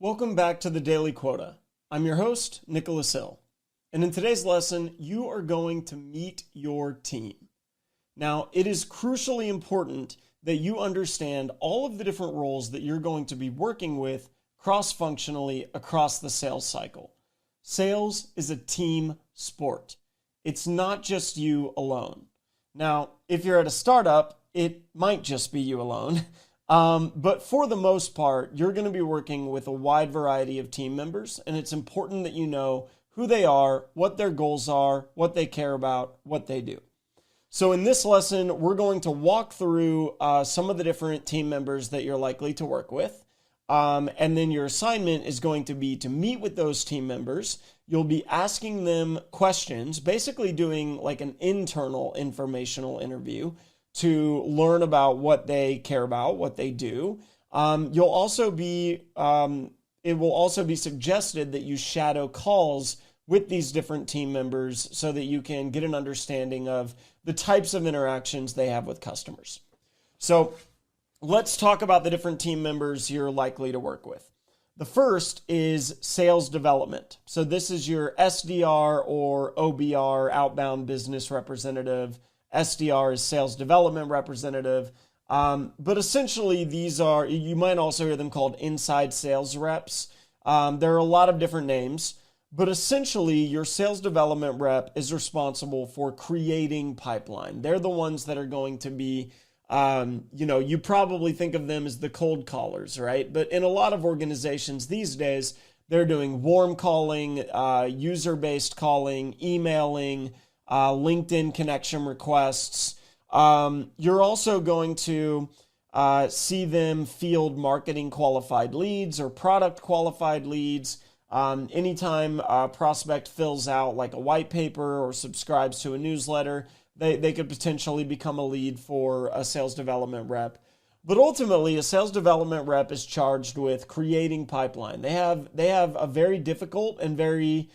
Welcome back to the Daily Quota. I'm your host, Nicholas Hill. And in today's lesson, you are going to meet your team. Now, it is crucially important that you understand all of the different roles that you're going to be working with cross-functionally across the sales cycle. Sales is a team sport. It's not just you alone. Now, if you're at a startup, it might just be you alone. But for the most part, you're going to be working with a wide variety of team members, and it's important that you know who they are, what their goals are, what they care about, what they do. So in this lesson, we're going to walk through some of the different team members that you're likely to work with. And then your assignment is going to be to meet with those team members. You'll be asking them questions, basically doing like an internal informational interview to learn about what they care about, what they do. It will also be suggested that you shadow calls with these different team members so that you can get an understanding of the types of interactions they have with customers. So let's talk about the different team members you're likely to work with. The first is sales development. So this is your SDR or OBR, outbound business representative. SDR is sales development representative. But essentially these are, you might also hear them called inside sales reps. There are a lot of different names, but essentially your sales development rep is responsible for creating pipeline. They're the ones that are going to be, you probably think of them as the cold callers, right? But in a lot of organizations these days, they're doing warm calling, user-based calling, emailing, LinkedIn connection requests. You're also going to see them field marketing qualified leads or product qualified leads. Anytime a prospect fills out like a white paper or subscribes to a newsletter, they could potentially become a lead for a sales development rep. But ultimately, a sales development rep is charged with creating pipeline. They have a very difficult and very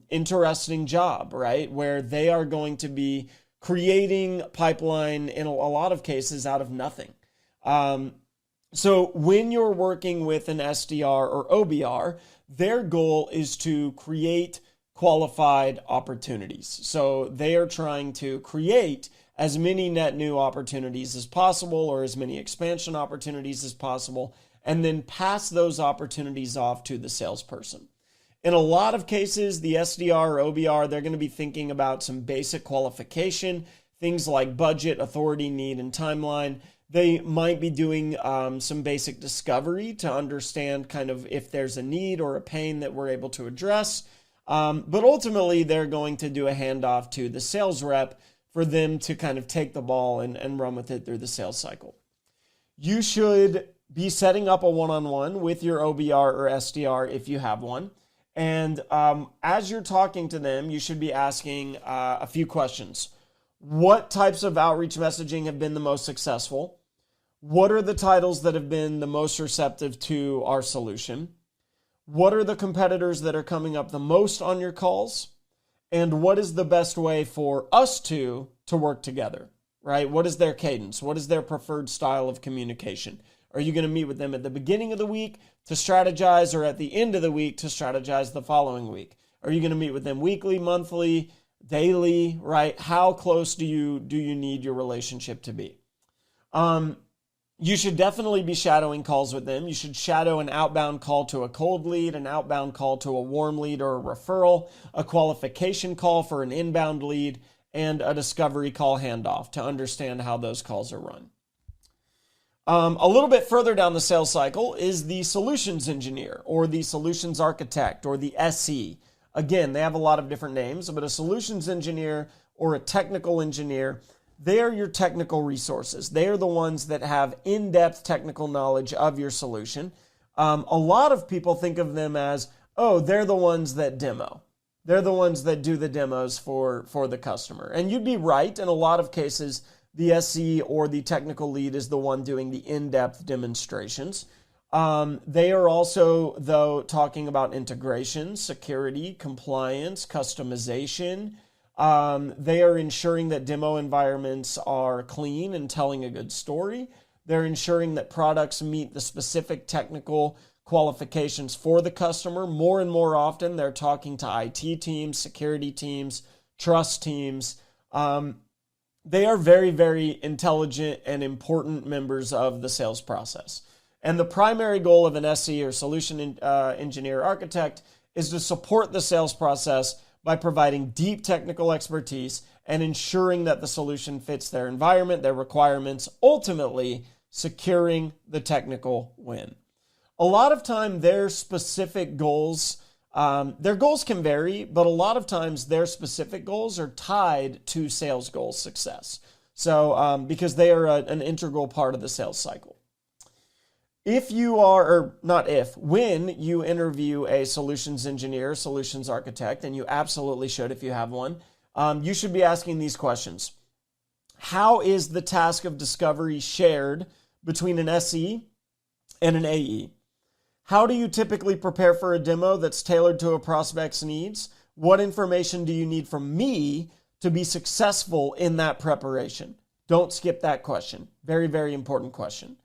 interesting job, right? Where they are going to be creating pipeline in a lot of cases out of nothing. So when you're working with an SDR or OBR, their goal is to create qualified opportunities. So they are trying to create as many net new opportunities as possible or as many expansion opportunities as possible, and then pass those opportunities off to the salesperson. In a lot of cases, the SDR or OBR, they're going to be thinking about some basic qualification, things like budget, authority, need, and timeline. They might be doing some basic discovery to understand kind of if there's a need or a pain that we're able to address. But ultimately, they're going to do a handoff to the sales rep for them to kind of take the ball and run with it through the sales cycle. You should be setting up a one-on-one with your OBR or SDR if you have one. And as you're talking to them, you should be asking a few questions. What types of outreach messaging have been the most successful? What are the titles that have been the most receptive to our solution? What are the competitors that are coming up the most on your calls? And what is the best way for us to work together, right? What is their cadence? What is their preferred style of communication? Are you going to meet with them at the beginning of the week to strategize or at the end of the week to strategize the following week? Are you going to meet with them weekly, monthly, daily, right? How close do you need your relationship to be? You should definitely be shadowing calls with them. You should shadow an outbound call to a cold lead, an outbound call to a warm lead or a referral, a qualification call for an inbound lead, and a discovery call handoff to understand how those calls are run. A little bit further down the sales cycle is the solutions engineer or the solutions architect or the SE. Again, they have a lot of different names, but a solutions engineer or a technical engineer, they are your technical resources. They are the ones that have in-depth technical knowledge of your solution. A lot of people think of them as, oh, they're the ones that demo. They're the ones that do the demos for the customer. And you'd be right. In a lot of cases, the SE or the technical lead is the one doing the in-depth demonstrations. They are also, though, talking about integration, security, compliance, customization. They are ensuring that demo environments are clean and telling a good story. They're ensuring that products meet the specific technical qualifications for the customer. More and more often, they're talking to IT teams, security teams, trust teams. They are very, very intelligent and important members of the sales process. And the primary goal of an SE or solution engineer architect is to support the sales process by providing deep technical expertise and ensuring that the solution fits their environment, their requirements, ultimately securing the technical win. A lot of time, their specific goals, their goals can vary, but a lot of times their specific goals are tied to sales goal success. So because they are an integral part of the sales cycle. If you are, or not if, when you interview a solutions engineer, solutions architect, and you absolutely should if you have one, you should be asking these questions. How is the task of discovery shared between an SE and an AE? How do you typically prepare for a demo that's tailored to a prospect's needs? What information do you need from me to be successful in that preparation? Don't skip that question. Very, very important question.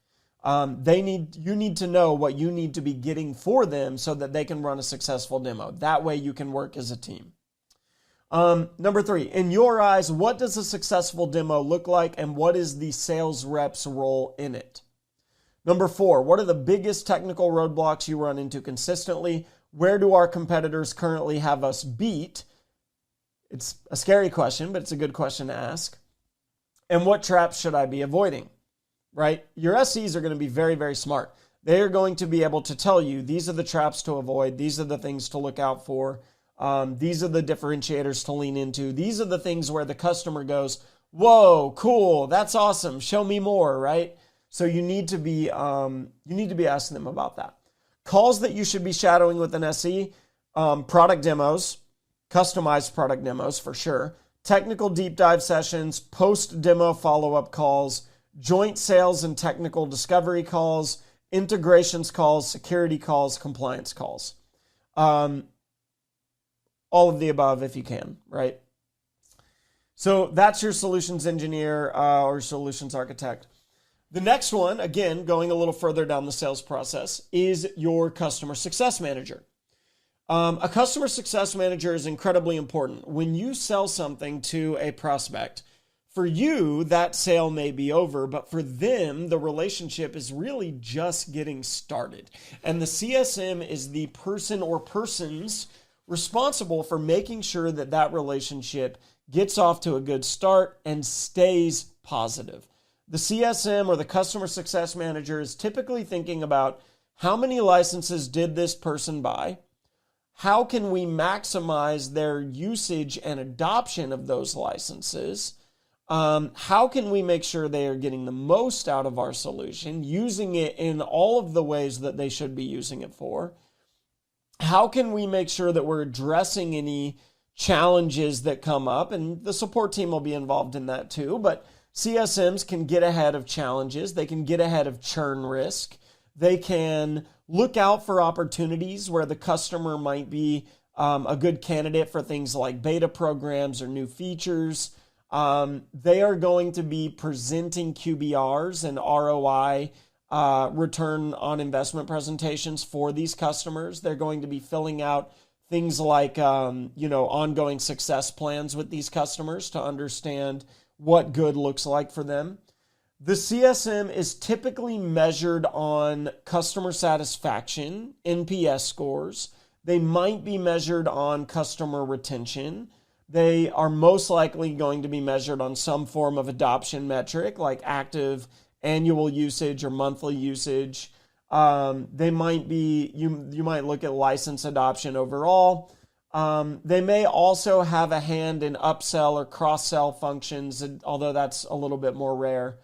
You need to know what you need to be getting for them so that they can run a successful demo. That way you can work as a team. Number 3, in your eyes, what does a successful demo look like and what is the sales rep's role in it? Number 4, what are the biggest technical roadblocks you run into consistently? Where do our competitors currently have us beat? It's a scary question, but it's a good question to ask. And what traps should I be avoiding? Right? Your SEs are going to be very, very smart. They are going to be able to tell you, these are the traps to avoid. These are the things to look out for. These are the differentiators to lean into. These are the things where the customer goes, whoa, cool, that's awesome. Show me more, right? So you need to be asking them about that. Calls that you should be shadowing with an SE, product demos, customized product demos for sure, technical deep dive sessions, post-demo follow-up calls, joint sales and technical discovery calls, integrations calls, security calls, compliance calls. All of the above if you can, right? So that's your solutions engineer or solutions architect. The next one, again, going a little further down the sales process, is your customer success manager. A customer success manager is incredibly important. When you sell something to a prospect, for you, that sale may be over, but for them, the relationship is really just getting started. And the CSM is the person or persons responsible for making sure that that relationship gets off to a good start and stays positive. The CSM or the customer success manager is typically thinking about how many licenses did this person buy? How can we maximize their usage and adoption of those licenses? How can we make sure they are getting the most out of our solution, using it in all of the ways that they should be using it for? How can we make sure that we're addressing any challenges that come up? And the support team will be involved in that too, but CSMs can get ahead of challenges. They can get ahead of churn risk. They can look out for opportunities where the customer might be a good candidate for things like beta programs or new features. They are going to be presenting QBRs and ROI, return on investment presentations for these customers. They're going to be filling out things like, ongoing success plans with these customers to understand what good looks like for them. The CSM is typically measured on customer satisfaction, NPS scores. They might be measured on customer retention. They are most likely going to be measured on some form of adoption metric like active annual usage or monthly usage. They might be, you might look at license adoption overall. They may also have a hand in upsell or cross-sell functions, although that's a little bit more rare.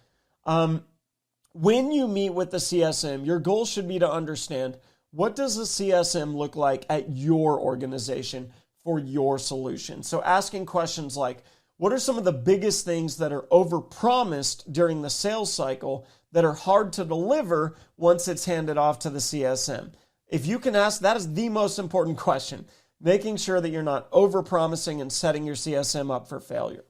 When you meet with the CSM, your goal should be to understand, what does a CSM look like at your organization for your solution? So asking questions like, what are some of the biggest things that are overpromised during the sales cycle that are hard to deliver once it's handed off to the CSM? If you can ask, that is the most important question, making sure that you're not overpromising and setting your CSM up for failure.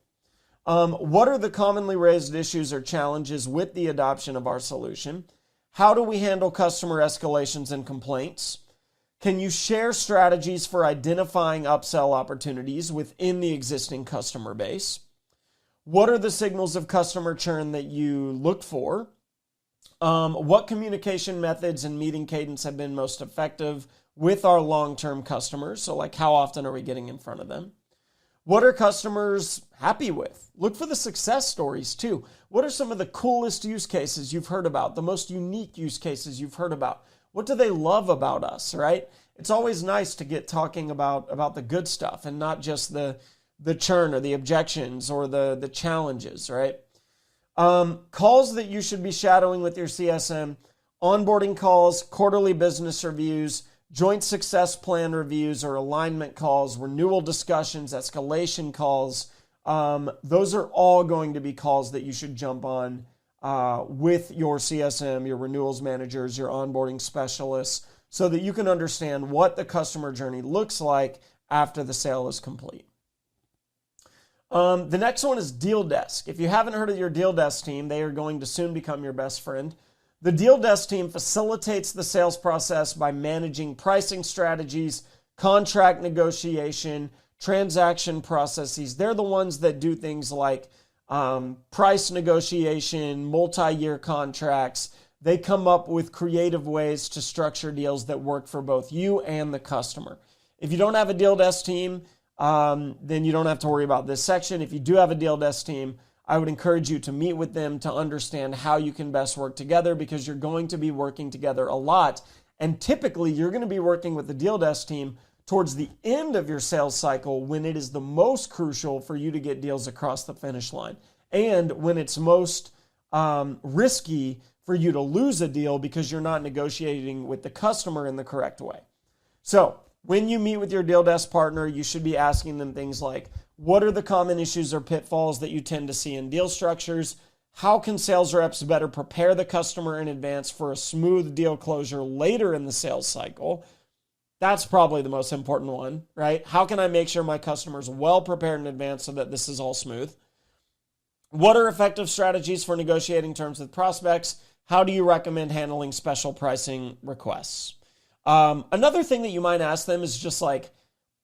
What are the commonly raised issues or challenges with the adoption of our solution? How do we handle customer escalations and complaints? Can you share strategies for identifying upsell opportunities within the existing customer base? What are the signals of customer churn that you look for? What communication methods and meeting cadence have been most effective with our long-term customers? So like how often are we getting in front of them? What are customers happy with? Look for the success stories too. What are some of the coolest use cases you've heard about? The most unique use cases you've heard about? What do they love about us, right? It's always nice to get talking about the good stuff and not just the churn or the objections or the challenges, right? Calls that you should be shadowing with your CSM, onboarding calls, quarterly business reviews, joint success plan reviews or alignment calls, renewal discussions, escalation calls. Those are all going to be calls that you should jump on with your CSM, your renewals managers, your onboarding specialists, so that you can understand what the customer journey looks like after the sale is complete. The next one is Deal Desk. If you haven't heard of your Deal Desk team, they are going to soon become your best friend. The Deal Desk team facilitates the sales process by managing pricing strategies, contract negotiation, transaction processes. They're the ones that do things like price negotiation, multi-year contracts. They come up with creative ways to structure deals that work for both you and the customer. If you don't have a Deal Desk team, then you don't have to worry about this section. If you do have a Deal Desk team, I would encourage you to meet with them to understand how you can best work together, because you're going to be working together a lot. And typically, you're going to be working with the Deal Desk team towards the end of your sales cycle when it is the most crucial for you to get deals across the finish line, and when it's most risky for you to lose a deal because you're not negotiating with the customer in the correct way. So when you meet with your Deal Desk partner, you should be asking them things like, what are the common issues or pitfalls that you tend to see in deal structures? How can sales reps better prepare the customer in advance for a smooth deal closure later in the sales cycle? That's probably the most important one, right? How can I make sure my customer's well prepared in advance so that this is all smooth? What are effective strategies for negotiating terms with prospects? How do you recommend handling special pricing requests? Another thing that you might ask them is just like,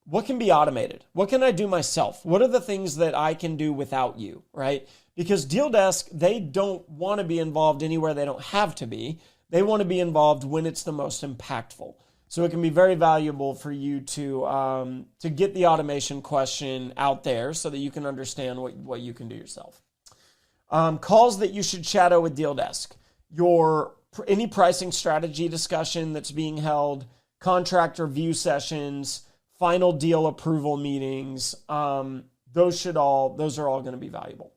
what can be automated? What can I do myself? What are the things that I can do without you, right? Because Deal Desk, they don't want to be involved anywhere they don't have to be. They want to be involved when it's the most impactful. So it can be very valuable for you to get the automation question out there so that you can understand what you can do yourself. Calls that you should shadow with Deal Desk. Any pricing strategy discussion that's being held, contract review sessions, final deal approval meetings, those are all going to be valuable.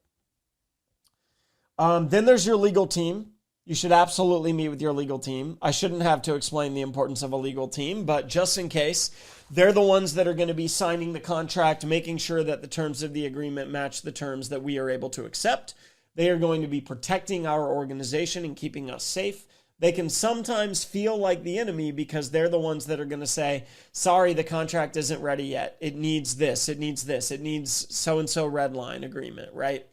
Then there's your legal team. You should absolutely meet with your legal team. I shouldn't have to explain the importance of a legal team, but just in case, they're the ones that are going to be signing the contract, making sure that the terms of the agreement match the terms that we are able to accept. They are going to be protecting our organization and keeping us safe. They can sometimes feel like the enemy because they're the ones that are going to say, sorry, the contract isn't ready yet. It needs this, it needs this, it needs so-and-so red line agreement, right?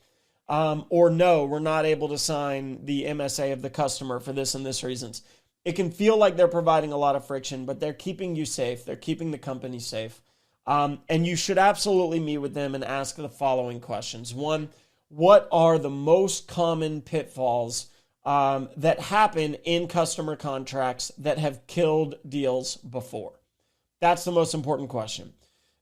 Or no, we're not able to sign the MSA of the customer for this and this reasons. It can feel like they're providing a lot of friction, but they're keeping you safe. They're keeping the company safe. And you should absolutely meet with them and ask the following questions. One, what are the most common pitfalls that happen in customer contracts that have killed deals before? That's the most important question.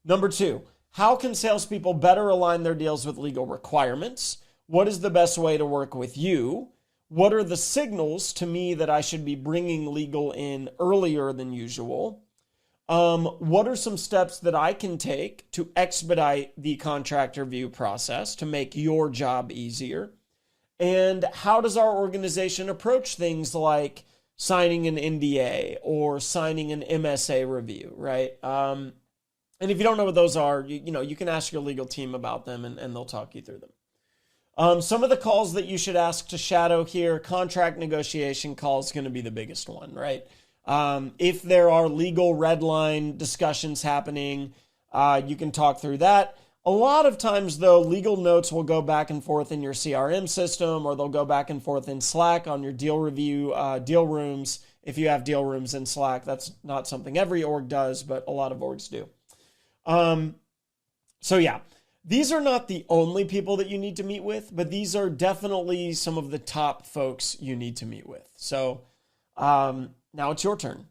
Number two, how can salespeople better align their deals with legal requirements? What is the best way to work with you? What are the signals to me that I should be bringing legal in earlier than usual? What are some steps that I can take to expedite the contract review process to make your job easier? And how does our organization approach things like signing an NDA or signing an MSA review, right? And if you don't know what those are, you can ask your legal team about them and they'll talk you through them. Some of the calls that you should ask to shadow here, contract negotiation call is going to be the biggest one, right? If there are legal red line discussions happening, you can talk through that. A lot of times, though, legal notes will go back and forth in your CRM system, or they'll go back and forth in Slack on your deal review, deal rooms. If you have deal rooms in Slack, that's not something every org does, but a lot of orgs do. So yeah, these are not the only people that you need to meet with, but these are definitely some of the top folks you need to meet with. So now it's your turn.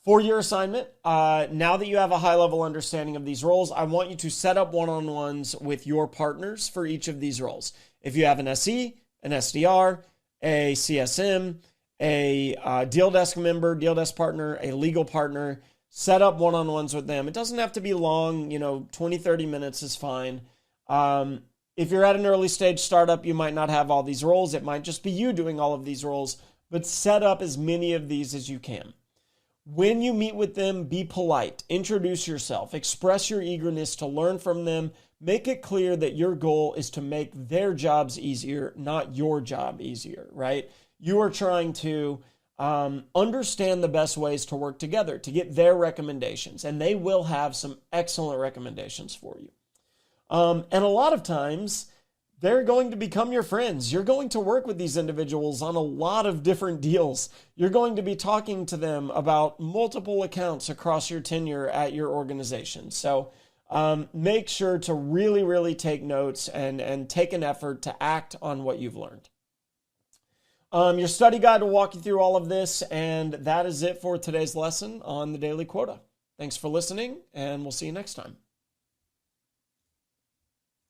For your assignment, now that you have a high-level understanding of these roles, I want you to set up one-on-ones with your partners for each of these roles. If you have an SE, an SDR, a CSM, a deal desk member, deal desk partner, a legal partner, set up one-on-ones with them. It doesn't have to be long, 20, 30 minutes is fine. If you're at an early stage startup, you might not have all these roles. It might just be you doing all of these roles, but set up as many of these as you can. When you meet with them, be polite, introduce yourself, express your eagerness to learn from them, make it clear that your goal is to make their jobs easier, not your job easier, right? You are trying to understand the best ways to work together, to get their recommendations, and they will have some excellent recommendations for you. And a lot of times, they're going to become your friends. You're going to work with these individuals on a lot of different deals. You're going to be talking to them about multiple accounts across your tenure at your organization. So make sure to really, really take notes and take an effort to act on what you've learned. Your study guide will walk you through all of this, and that is it for today's lesson on the Daily Quota. Thanks for listening, and we'll see you next time.